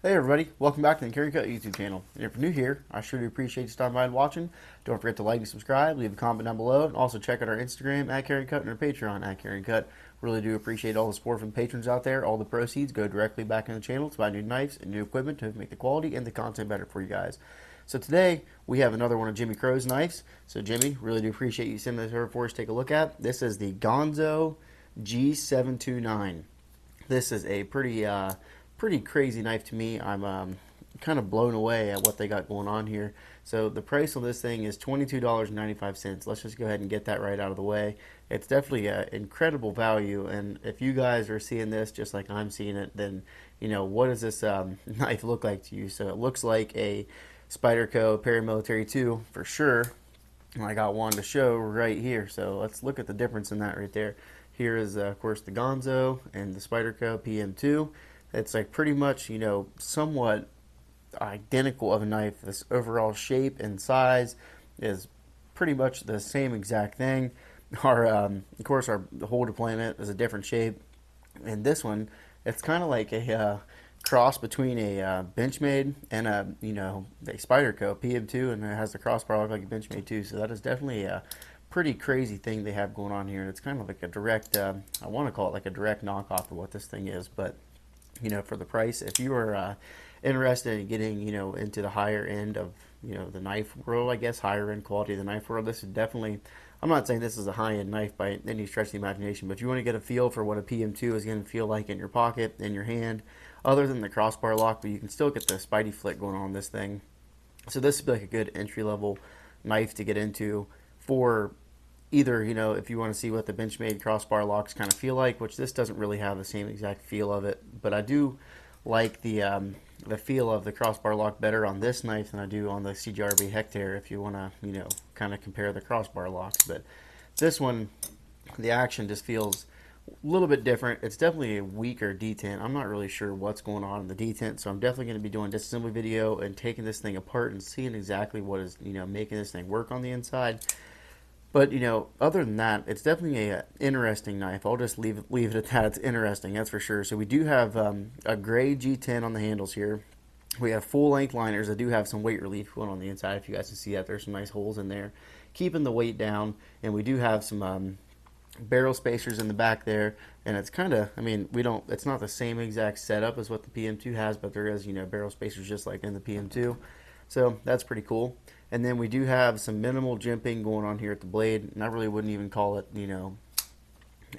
Hey everybody, welcome back to the Carryandcur YouTube channel. And if you're new here, I sure do appreciate you stopping by and watching. Don't forget to like and subscribe, leave a comment down below, and also check out our Instagram at Carryandcut and our Patreon at Carryandcut. Really do appreciate all the support from patrons out there. All the proceeds go directly back into the channel to buy new knives and new equipment to make the quality and the content better for you guys. So today, we have another one of Jimmie Crowe's knives. So Jimmie, really do appreciate you sending this over for us to take a look at. This is the Ganzo G729. This is a pretty crazy knife to me. I'm kind of blown away at what they got going on here. So the price on this thing is $22.95. Let's just go ahead and get that right out of the way. It's definitely an incredible value, and if you guys are seeing this just like I'm seeing it, then you know, what does this knife look like to you? So it looks like a Spyderco Paramilitary 2 for sure. And I got one to show right here. So let's look at the difference in that right there. Here is of course the Ganzo and the Spyderco pm2. It's like pretty much, you know, somewhat identical of a knife. This overall shape and size is pretty much the same exact thing. Our of course our whole deployment is a different shape, and this one, it's kind of like a cross between a Benchmade and a a Spyderco pm2, and it has the crossbar look like a Benchmade too. So that is definitely a pretty crazy thing they have going on here, and it's kind of like a direct I want to call it like a direct knockoff of what this thing is. But you know, for the price, if you are interested in getting, you know, into the higher end of, you know, the knife world, I guess, higher end quality of the knife world, this is definitely, I'm not saying this is a high end knife by any stretch of the imagination, but if you want to get a feel for what a PM2 is going to feel like in your pocket, in your hand, other than the crossbar lock, but you can still get the Spidey flick going on this thing. So this would be like a good entry level knife to get into for either, you know, if you want to see what the Benchmade crossbar locks kind of feel like, which this doesn't really have the same exact feel of it, but I do like the feel of the crossbar lock better on this knife than I do on the CJRB Hectare, if you want to, you know, kind of compare the crossbar locks. But this one, the action just feels a little bit different. It's definitely a weaker detent. I'm not really sure what's going on in the detent, so I'm definitely going to be doing a disassembly video and taking this thing apart and seeing exactly what is, you know, making this thing work on the inside. But, you know, other than that, it's definitely a interesting knife. I'll just leave it at that. It's interesting, that's for sure. So we do have a gray G10 on the handles here. We have full-length liners. I do have some weight relief going on the inside. If you guys can see that, there's some nice holes in there, keeping the weight down. And we do have some barrel spacers in the back there. And it's kind of, I mean, it's not the same exact setup as what the PM2 has, but there is, you know, barrel spacers just like in the PM2. So that's pretty cool. And then we do have some minimal jimping going on here at the blade, and I really wouldn't even call it, you know,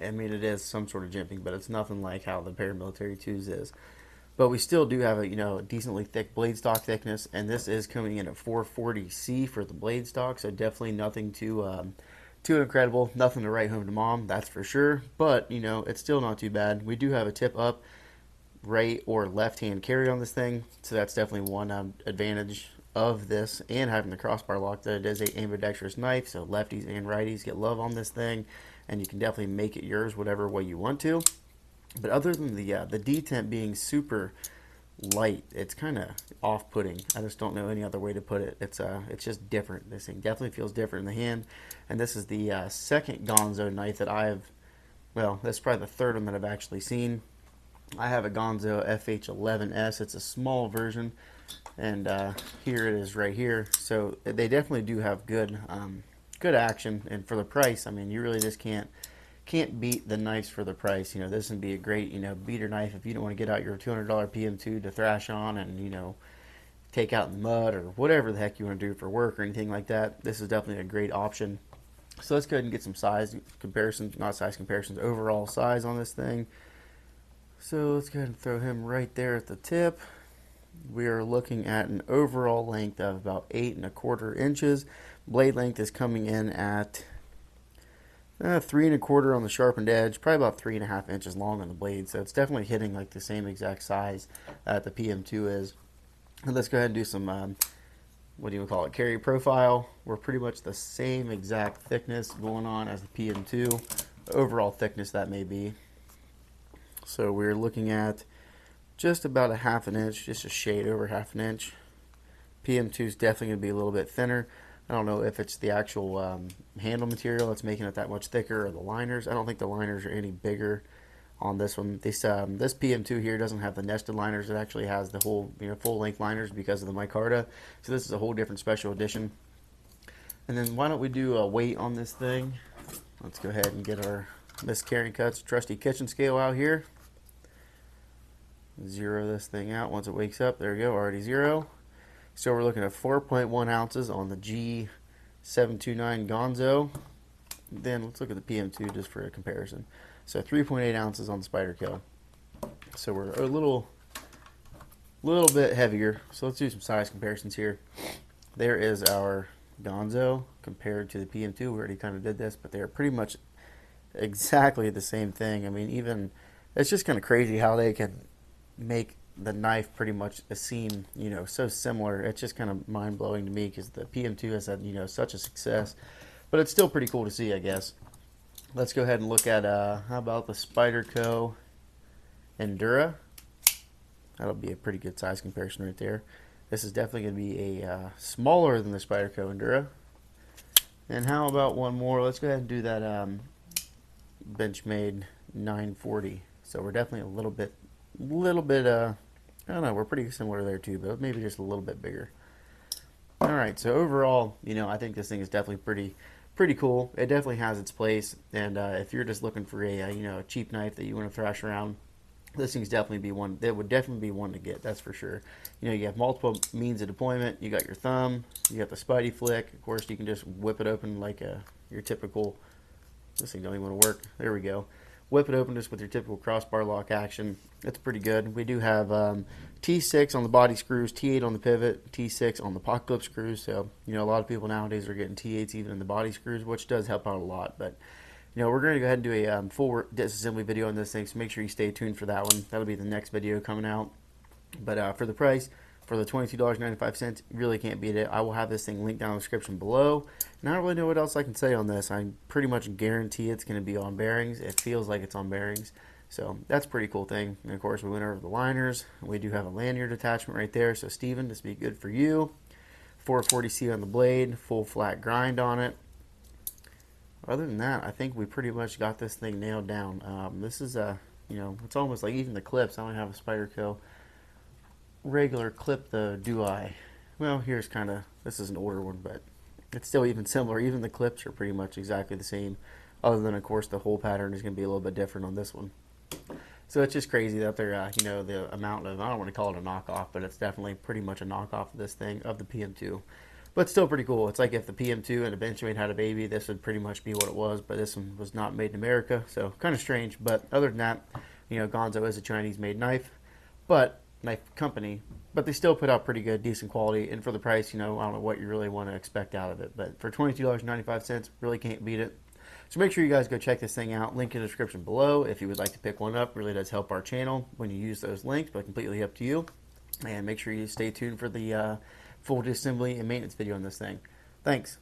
I mean, it is some sort of jimping, but it's nothing like how the Paramilitary 2s is. But we still do have a, you know, decently thick blade stock thickness, and this is coming in at 440C for the blade stock, so definitely nothing too incredible, nothing to write home to mom, that's for sure. But, you know, it's still not too bad. We do have a tip up right or left hand carry on this thing, so that's definitely one advantage of this, and having the crossbar lock, that it is a ambidextrous knife, so lefties and righties get love on this thing, and you can definitely make it yours whatever way you want to. But other than the detent being super light, it's kind of off-putting. I just don't know any other way to put it. It's just different. This thing definitely feels different in the hand, and this is the second Ganzo knife that well, that's probably the third one that I've actually seen. I have a Ganzo FH11S. It's a small version, and here it is right here. So they definitely do have good action, and for the price, I mean, you really just can't beat the knives for the price. You know, this would be a great, you know, beater knife if you don't want to get out your $200 PM2 to thrash on and, you know, take out in the mud or whatever the heck you want to do for work or anything like that. This is definitely a great option. So let's go ahead and get some size comparisons, not size comparisons, overall size on this thing. So let's go ahead and throw him right there at the tip. We are looking at an overall length of about 8¼ inches. Blade length is coming in at 3¼ on the sharpened edge, probably about 3½ inches long on the blade. So it's definitely hitting like the same exact size that the PM2 is. And let's go ahead and do some, what do you call it, carry profile. We're pretty much the same exact thickness going on as the PM2, overall thickness that may be. So we're looking at just about 1/2 inch, just a shade over 1/2 inch. PM2 is definitely going to be a little bit thinner. I don't know if it's the actual handle material that's making it that much thicker, or the liners. I don't think the liners are any bigger on this one. This PM2 here doesn't have the nested liners. It actually has the whole, full length liners because of the micarta. So this is a whole different special edition. And then why don't we do a weight on this thing? Let's go ahead and get our Miss Carryandcut's trusty kitchen scale out here. Zero this thing out once it wakes up. There we go, already zero. So we're looking at 4.1 ounces on the G729 Ganzo. Then let's look at the PM2 just for a comparison. So 3.8 ounces on the Spyderco. So we're a little bit heavier. So let's do some size comparisons here. There is our Ganzo compared to the PM2. We already kind of did this, but they're pretty much exactly the same thing. I mean, even it's just kind of crazy how they can make the knife pretty much seem, so similar. It's just kind of mind-blowing to me because the PM2 has had, such a success. But it's still pretty cool to see, I guess. Let's go ahead and look at, how about the Spyderco Endura? That'll be a pretty good size comparison right there. This is definitely going to be a smaller than the Spyderco Endura. And how about one more? Let's go ahead and do that Benchmade 940. So we're definitely a little bit, I don't know, we're pretty similar there too, but maybe just a little bit bigger. Alright, so overall, I think this thing is definitely pretty cool. It definitely has its place, and if you're just looking for a cheap knife that you want to thrash around, this thing's definitely be one. That would definitely be one to get. That's for sure. You have multiple means of deployment. You got your thumb. You got the Spidey flick. Of course, you can just whip it open like your typical. This thing don't even want to work. There we go. Whip it open just with your typical crossbar lock action. It's pretty good. We do have T6 on the body screws, T8 on the pivot, T6 on the pocket clip screws. So a lot of people nowadays are getting T8s even in the body screws, which does help out a lot. But we're going to go ahead and do a full disassembly video on this thing, so make sure you stay tuned for that one. That'll be the next video coming out. But for the price, for the $22.95, really can't beat it. I will have this thing linked down in the description below. And I don't really know what else I can say on this. I pretty much guarantee it's going to be on bearings. It feels like it's on bearings. So that's a pretty cool thing. And of course, we went over the liners. We do have a lanyard attachment right there. So Steven, this will be good for you. 440C on the blade, full flat grind on it. Other than that, I think we pretty much got this thing nailed down. This is it's almost like even the clips. I don't have a Spyderco regular clip, though, do I? Well, here's this is an older one, but it's still even similar. Even the clips are pretty much exactly the same, other than, of course, the hole pattern is going to be a little bit different on this one. So it's just crazy that they're, the amount of, I don't want to call it a knockoff, but it's definitely pretty much a knockoff of this thing, of the PM2. But still pretty cool. It's like if the PM2 and the Benchmade had a baby, this would pretty much be what it was, but this one was not made in America, so kind of strange. But other than that, Ganzo is a Chinese-made knife, knife company, but they still put out pretty good, decent quality, and for the price, I don't know what you really want to expect out of it, but for $22.95, really can't beat it. So make sure you guys go check this thing out. Link in the description below if you would like to pick one up. Really does help our channel when you use those links, but completely up to you. And make sure you stay tuned for the full disassembly and maintenance video on this thing. Thanks.